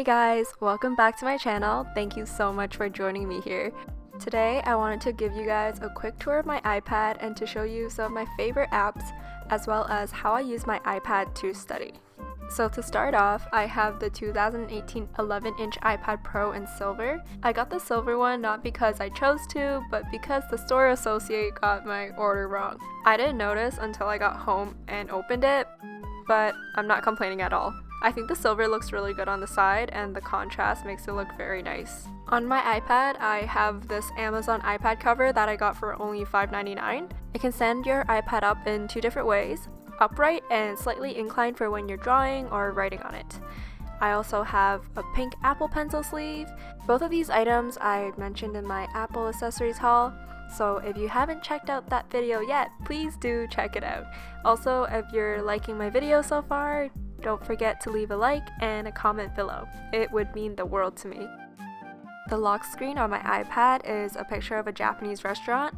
guys, welcome back to my channel. Thank you so much for joining me here. Today I wanted to give you guys a quick tour of my iPad and to show you some of my favorite apps as well as how I use my iPad to study. So to start off, I have the 2018 11-inch iPad Pro in silver. I got the silver one not because I chose to, but because the store associate got my order wrong. I didn't notice until I got home and opened it, but I'm not complaining at all. I think the silver looks really good on the side and the contrast makes it look very nice. On my iPad, I have this Amazon iPad cover that I got for only $5.99. It can stand your iPad up in two different ways, upright and slightly inclined for when you're drawing or writing on it. I also have a pink Apple pencil sleeve. Both of these items I mentioned in my Apple accessories haul, so if you haven't checked out that video yet, please do check it out. Also, if you're liking my video so far, don't forget to leave a like and a comment below. It would mean the world to me. The lock screen on my iPad is a picture of a Japanese restaurant.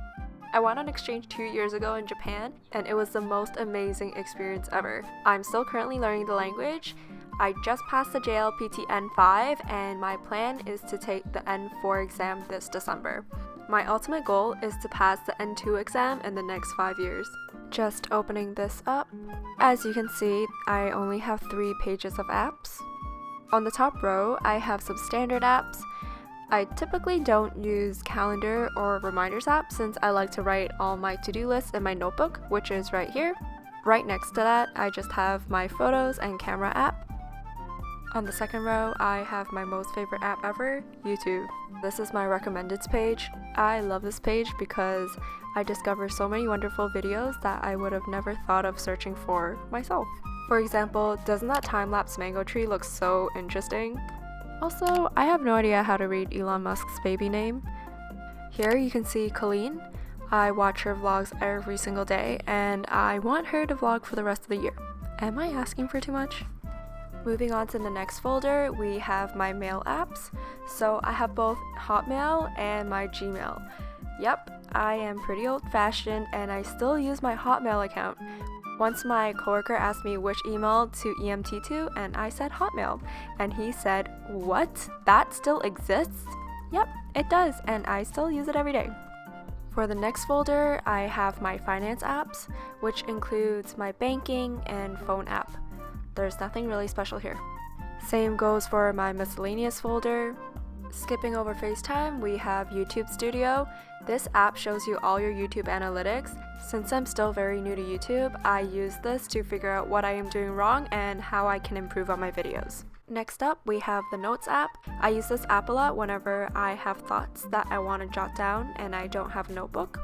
I went on exchange 2 years ago in Japan, and it was the most amazing experience ever. I'm still currently learning the language. I just passed the JLPT N5, and my plan is to take the N4 exam this December. My ultimate goal is to pass the N2 exam in the next 5 years. Just opening this up. As you can see, I only have 3 pages of apps. On the top row, I have some standard apps. I typically don't use calendar or reminders apps since I like to write all my to-do lists in my notebook, which is right here. Right next to that, I just have my photos and camera app. On the second row, I have my most favorite app ever, YouTube. This is my recommended page. I love this page because I discover so many wonderful videos that I would have never thought of searching for myself. For example, doesn't that time-lapse mango tree look so interesting? Also, I have no idea how to read Elon Musk's baby name. Here you can see Colleen. I watch her vlogs every single day and I want her to vlog for the rest of the year. Am I asking for too much? Moving on to the next folder, we have my mail apps. So I have both Hotmail and my Gmail. Yep, I am pretty old-fashioned and I still use my Hotmail account. Once my coworker asked me which email to EMT to, and I said Hotmail. And he said, "What? That still exists?" Yep, it does, and I still use it every day. For the next folder, I have my finance apps, which includes my banking and phone app. There's nothing really special here. Same goes for my miscellaneous folder. Skipping over FaceTime, we have YouTube Studio. This app shows you all your YouTube analytics. Since I'm still very new to YouTube, I use this to figure out what I am doing wrong and how I can improve on my videos. Next up, we have the Notes app. I use this app a lot whenever I have thoughts that I want to jot down and I don't have a notebook.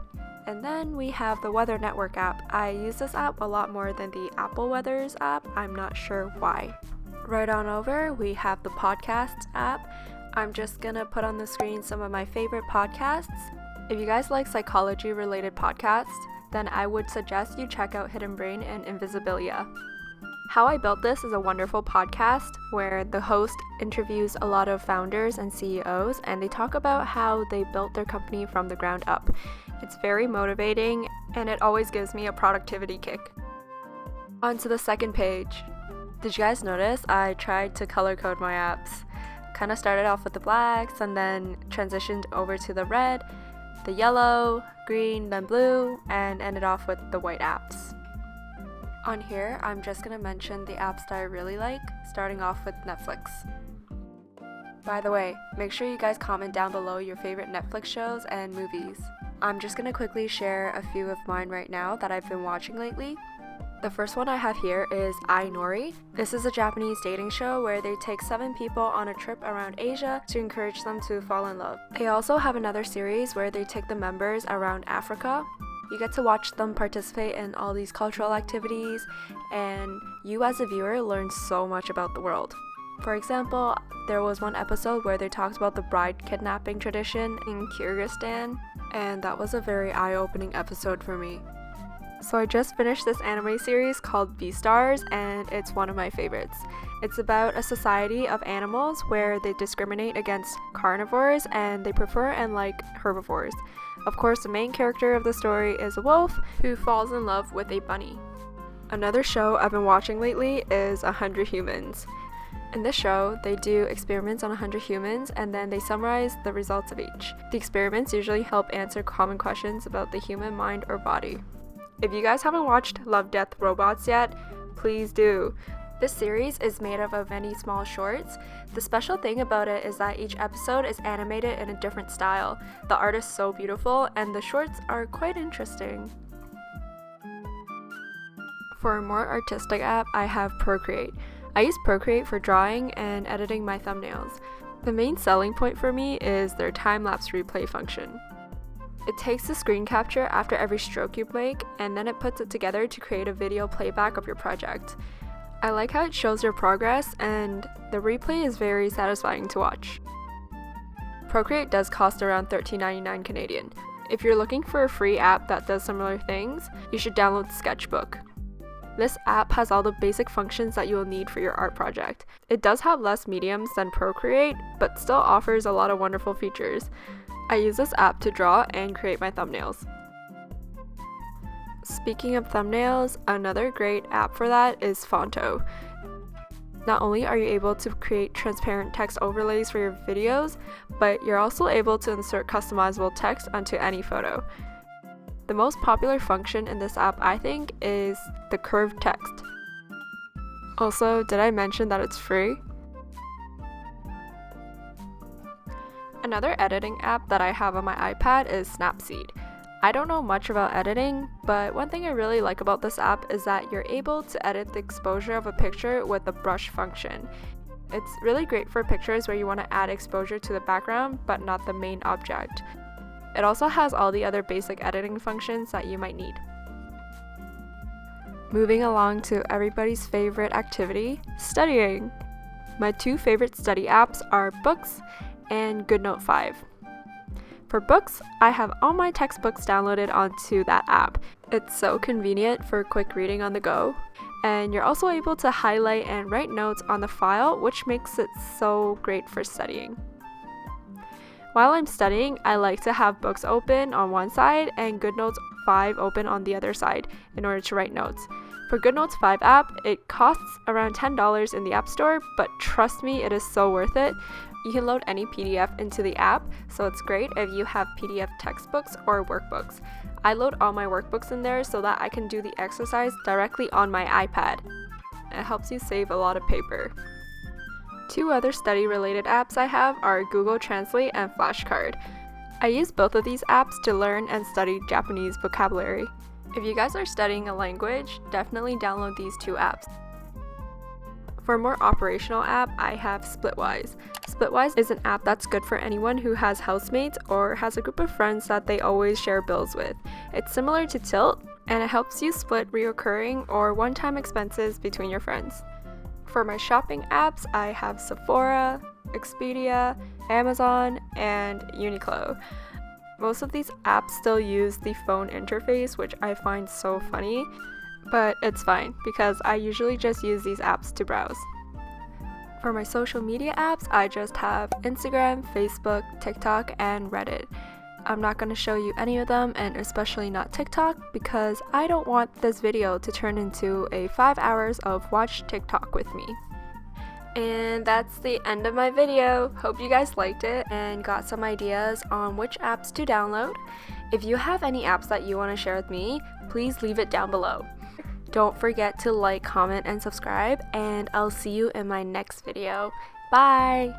And then we have the Weather Network app. I use this app a lot more than the Apple Weathers app. I'm not sure why. Right on over, we have the Podcasts app. I'm just gonna put on the screen some of my favorite podcasts. If you guys like psychology-related podcasts, then I would suggest you check out Hidden Brain and Invisibilia. How I Built This is a wonderful podcast where the host interviews a lot of founders and CEOs and they talk about how they built their company from the ground up. It's very motivating and it always gives me a productivity kick. On to the second page. Did you guys notice I tried to color code my apps? Kind of started off with the blacks and then transitioned over to the red, the yellow, green, then blue, and ended off with the white apps. On here, I'm just going to mention the apps that I really like, starting off with Netflix. By the way, make sure you guys comment down below your favorite Netflix shows and movies. I'm just going to quickly share a few of mine right now that I've been watching lately. The first one I have here is Ainori. This is a Japanese dating show where they take 7 people on a trip around Asia to encourage them to fall in love. They also have another series where they take the members around Africa. You get to watch them participate in all these cultural activities, and you as a viewer learn so much about the world. For example, there was one episode where they talked about the bride kidnapping tradition in Kyrgyzstan, and that was a very eye-opening episode for me. So I just finished this anime series called Beastars, and it's one of my favorites. It's about a society of animals where they discriminate against carnivores and they prefer and like herbivores. Of course, the main character of the story is a wolf who falls in love with a bunny. Another show I've been watching lately is 100 Humans. In this show, they do experiments on 100 humans and then they summarize the results of each. The experiments usually help answer common questions about the human mind or body. If you guys haven't watched Love, Death, Robots yet, please do. This series is made up of many small shorts. The special thing about it is that each episode is animated in a different style. The art is so beautiful and the shorts are quite interesting. For a more artistic app, I have PROCREATE. I use PROCREATE for drawing and editing my thumbnails. The main selling point for me is their time-lapse replay function. It takes the screen capture after every stroke you make and then it puts it together to create a video playback of your project. I like how it shows your progress and the replay is very satisfying to watch. PROCREATE does cost around $13.99 Canadian. If you're looking for a free app that does similar things, you should download SKETCHBOOK. This app has all the basic functions that you will need for your art project. It does have less mediums than PROCREATE, but still offers a lot of wonderful features. I use this app to draw and create my thumbnails. Speaking of thumbnails, another great app for that is FLONTO. Not only are you able to create transparent text overlays for your videos, but you're also able to insert customizable text onto any photo. The most popular function in this app, I think, is the curved text. Also, did I mention that it's free? Another editing app that I have on my iPad is SNAPSEED. I don't know much about editing, but one thing I really like about this app is that you're able to edit the exposure of a picture with the brush function. It's really great for pictures where you want to add exposure to the background, but not the main object. It also has all the other basic editing functions that you might need. Moving along to everybody's favorite activity, studying. My two favorite study apps are Books and GoodNote 5. For Books, I have all my textbooks downloaded onto that app. It's so convenient for quick reading on the go, and you're also able to highlight and write notes on the file, which makes it so great for studying. While I'm studying, I like to have Books open on one side and GoodNotes 5 open on the other side in order to write notes. For GoodNotes 5 app, it costs around $10 in the App Store, but trust me, it is so worth it. You can load any PDF into the app, so it's great if you have PDF textbooks or workbooks. I load all my workbooks in there so that I can do the exercise directly on my iPad. It helps you save a lot of paper. Two other study-related apps I have are Google Translate and FLASHCARD. I use both of these apps to learn and study Japanese vocabulary. If you guys are studying a language, definitely download these two apps. For a more operational app, I have SPLITWISE. SPLITWISE is an app that's good for anyone who has housemates or has a group of friends that they always share bills with. It's similar to Tilt, and it helps you split recurring or one-time expenses between your friends. For my shopping apps, I have SEPHORA, EXPEDIA, Amazon, and UNIQLO. Most of these apps still use the phone interface, which I find so funny, but it's fine because I usually just use these apps to browse. For my social media apps, I just have Instagram, Facebook, TikTok, and Reddit. I'm not going to show you any of them, and especially not TikTok, because I don't want this video to turn into a 5 hours of watch TikTok with me. And that's the end of my video. Hope you guys liked it and got some ideas on which apps to download. If you have any apps that you want to share with me, please leave it down below. Don't forget to like, comment, and subscribe, and I'll see you in my next video. Bye!